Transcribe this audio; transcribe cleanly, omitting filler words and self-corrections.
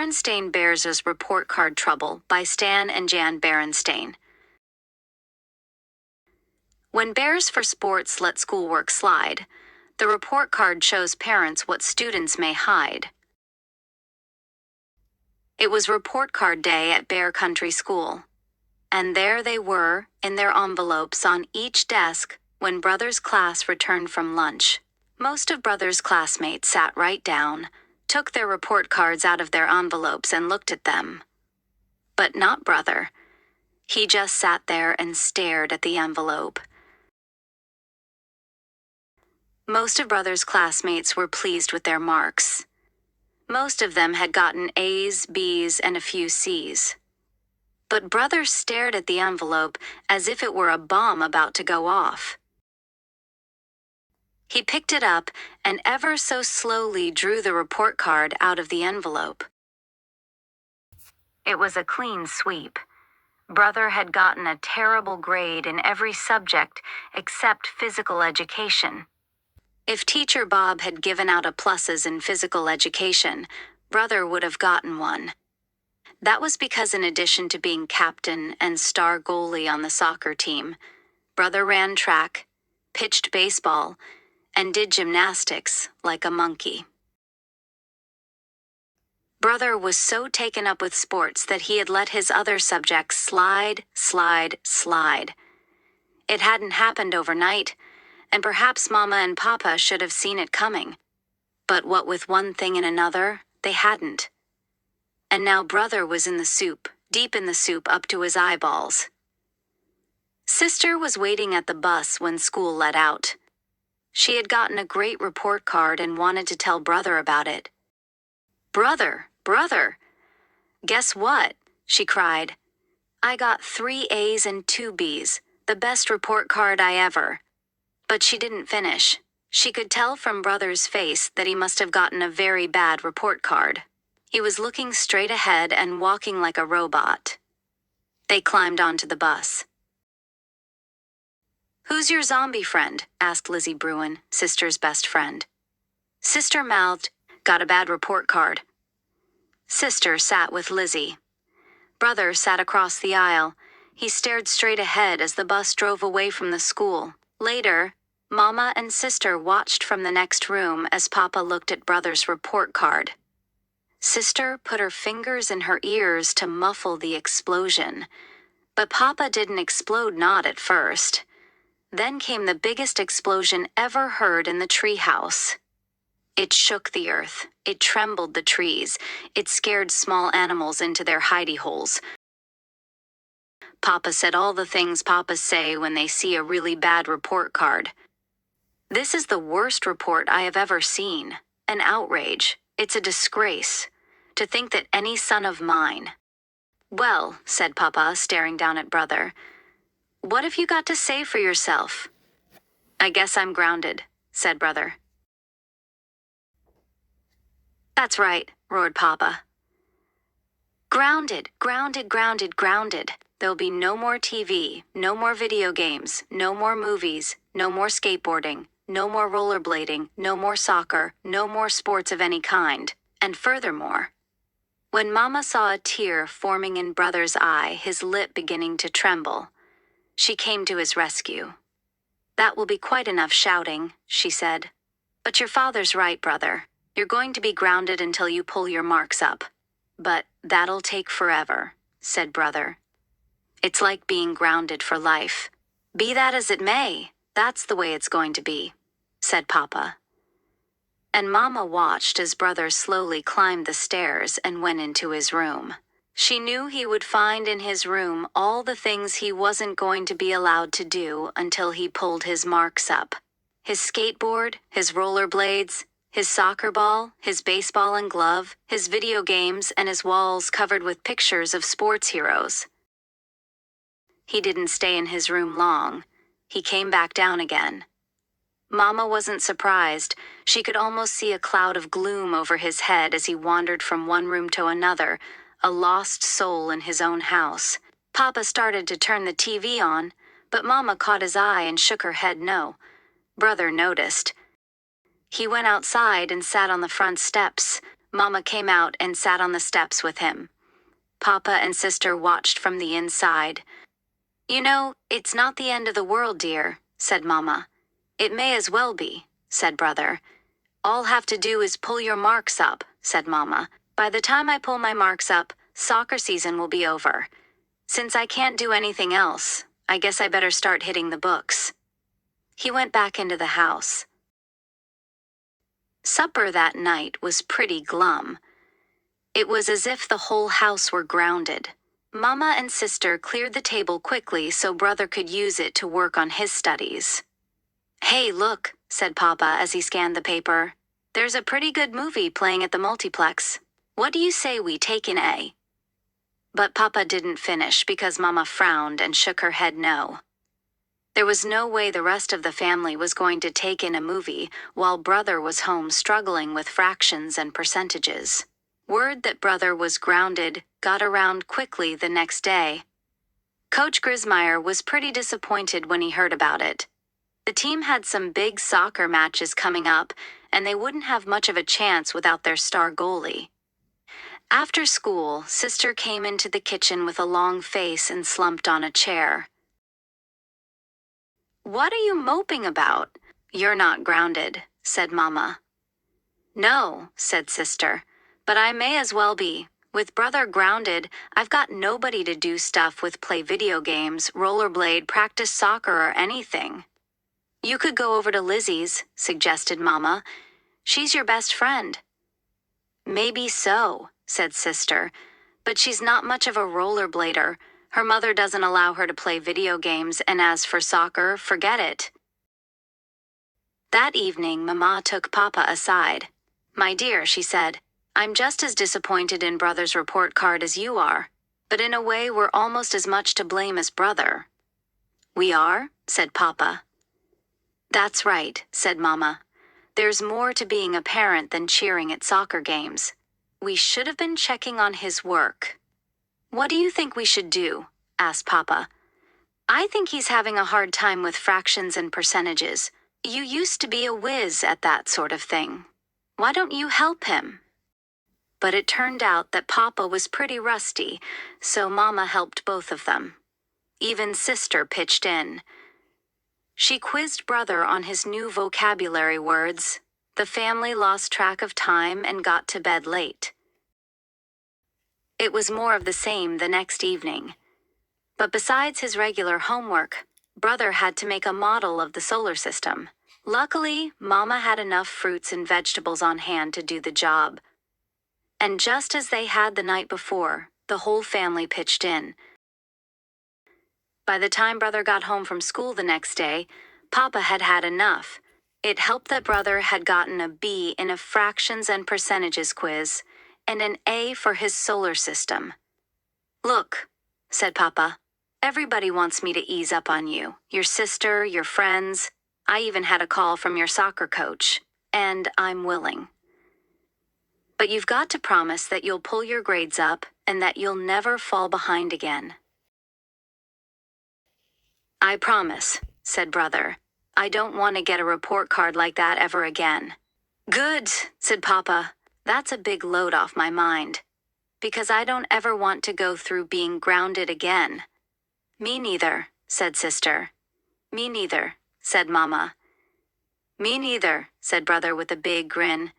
Berenstain Bears' Report Card Trouble by Stan Jan Berenstain. When Bears for Sports let schoolwork slide, the report card shows parents what students may hide. It was report card day at Bear Country School, and there they were in their envelopes on each desk when Brother's class returned from lunch. Most of Brother's classmates sat right down, took their report cards out of their envelopes and looked at them. But not Brother. He just sat there and stared at the envelope. Most of Brother's classmates were pleased with their marks. Most of them had gotten A's, B's, and a few C's. But Brother stared at the envelope as if it were a bomb about to go off. He picked it up and ever so slowly drew the report card out of the envelope. It was a clean sweep. Brother had gotten a terrible grade in every subject except physical education. If Teacher Bob had given out a pluses in physical education, Brother would have gotten one. That was because in addition to being captain and star goalie on the soccer team, Brother ran track, pitched baseball, and did gymnastics like a monkey. Brother was so taken up with sports that he had let his other subjects slide. It hadn't happened overnight, and perhaps Mama and Papa should have seen it coming. But what with one thing and another, they hadn't. And now Brother was in the soup, deep in the soup up to his eyeballs. Sister was waiting at the bus when school let out. She had gotten a great report card and wanted to tell Brother about it. Brother, guess what? She cried. I got 3 A's and 2 B's, the best report card I ever. But she didn't finish. She could tell from Brother's face that he must have gotten a very bad report card. He was looking straight ahead and walking like a robot. They climbed onto the bus. Who's your zombie friend? Asked Lizzie Bruin, Sister's best friend. Sister mouthed, got a bad report card. Sister sat with Lizzie. Brother sat across the aisle. He stared straight ahead as the bus drove away from the school. Later, Mama and Sister watched from the next room as Papa looked at Brother's report card. Sister put her fingers in her ears to muffle the explosion. But Papa didn't explode not at first. Then came the biggest explosion ever heard in the treehouse. It shook the earth. It trembled the trees. It scared small animals into their hidey holes. Papa said all the things papas say when they see a really bad report card. This is the worst report I have ever seen. An outrage. It's a disgrace. To think that any son of mine. Well, said Papa, staring down at Brother, what have you got to say for yourself? I guess I'm grounded, said Brother. That's right, roared Papa. Grounded. There'll be no more TV, no more video games, no more movies, no more skateboarding, no more rollerblading, no more soccer, no more sports of any kind. And furthermore, when Mama saw a tear forming in Brother's eye, his lip beginning to tremble, she came to his rescue. That will be quite enough shouting, she said. But your father's right, Brother. You're going to be grounded until you pull your marks up. But that'll take forever, said Brother. It's like being grounded for life. Be that as it may, that's the way it's going to be, said Papa. And Mama watched as Brother slowly climbed the stairs and went into his room. She knew he would find in his room all the things he wasn't going to be allowed to do until he pulled his marks up. His skateboard, his rollerblades, his soccer ball, his baseball and glove, his video games, and his walls covered with pictures of sports heroes. He didn't stay in his room long. He came back down again. Mama wasn't surprised. She could almost see a cloud of gloom over his head as he wandered from one room to another, a lost soul in his own house. Papa started to turn the TV on, but Mama caught his eye and shook her head no. Brother noticed. He went outside and sat on the front steps. Mama came out and sat on the steps with him. Papa and sister watched from the inside. "You know, it's not the end of the world, dear," said Mama. "It may as well be," said Brother. "All have to do is pull your marks up," said Mama. "By the time I pull my marks up, soccer season will be over. Since I can't do anything else, I guess I better start hitting the books." He went back into the house. Supper that night was pretty glum. It was as if the whole house were grounded. Mama and sister cleared the table quickly so Brother could use it to work on his studies. "Hey, look," said Papa as he scanned the paper. "There's a pretty good movie playing at the multiplex. What do you say we take an A?" But Papa didn't finish because Mama frowned and shook her head no. There was no way the rest of the family was going to take in a movie while Brother was home struggling with fractions and percentages. Word that Brother was grounded got around quickly the next day. Coach Grismeyer was pretty disappointed when he heard about it. The team had some big soccer matches coming up, and they wouldn't have much of a chance without their star goalie. After school, Sister came into the kitchen with a long face and slumped on a chair. "What are you moping about? You're not grounded," said Mama. "No," said Sister, "but I may as well be. With Brother grounded, I've got nobody to do stuff with, play video games, rollerblade, practice soccer, or anything." "You could go over to Lizzie's," suggested Mama. "She's your best friend." "Maybe so," said Sister, "but she's not much of a rollerblader. Her mother doesn't allow her to play video games, and as for soccer, forget it." That evening, Mama took Papa aside. "My dear," she said, "I'm just as disappointed in Brother's report card as you are, but in a way we're almost as much to blame as Brother." "We are?" said Papa. "That's right," said Mama. "There's more to being a parent than cheering at soccer games. We should have been checking on his work." "What do you think we should do?" asked Papa. "I think he's having a hard time with fractions and percentages. You used to be a whiz at that sort of thing. Why don't you help him?" But it turned out that Papa was pretty rusty, so Mama helped both of them. Even Sister pitched in. She quizzed Brother on his new vocabulary words. The family lost track of time and got to bed late. It was more of the same the next evening. But besides his regular homework, Brother had to make a model of the solar system. Luckily, Mama had enough fruits and vegetables on hand to do the job. And just as they had the night before, the whole family pitched in. By the time Brother got home from school the next day, Papa had had enough. It helped that Brother had gotten a B in a fractions and percentages quiz, and an A for his solar system. "Look," said Papa, "everybody wants me to ease up on you. Your sister, your friends. I even had a call from your soccer coach, and I'm willing. But you've got to promise that you'll pull your grades up and that you'll never fall behind again." "I promise," said Brother. "I don't want to get a report card like that ever again." "Good," said Papa. "That's a big load off my mind. Because I don't ever want to go through being grounded again." "Me neither," said Sister. "Me neither," said Mama. "Me neither," said Brother with a big grin.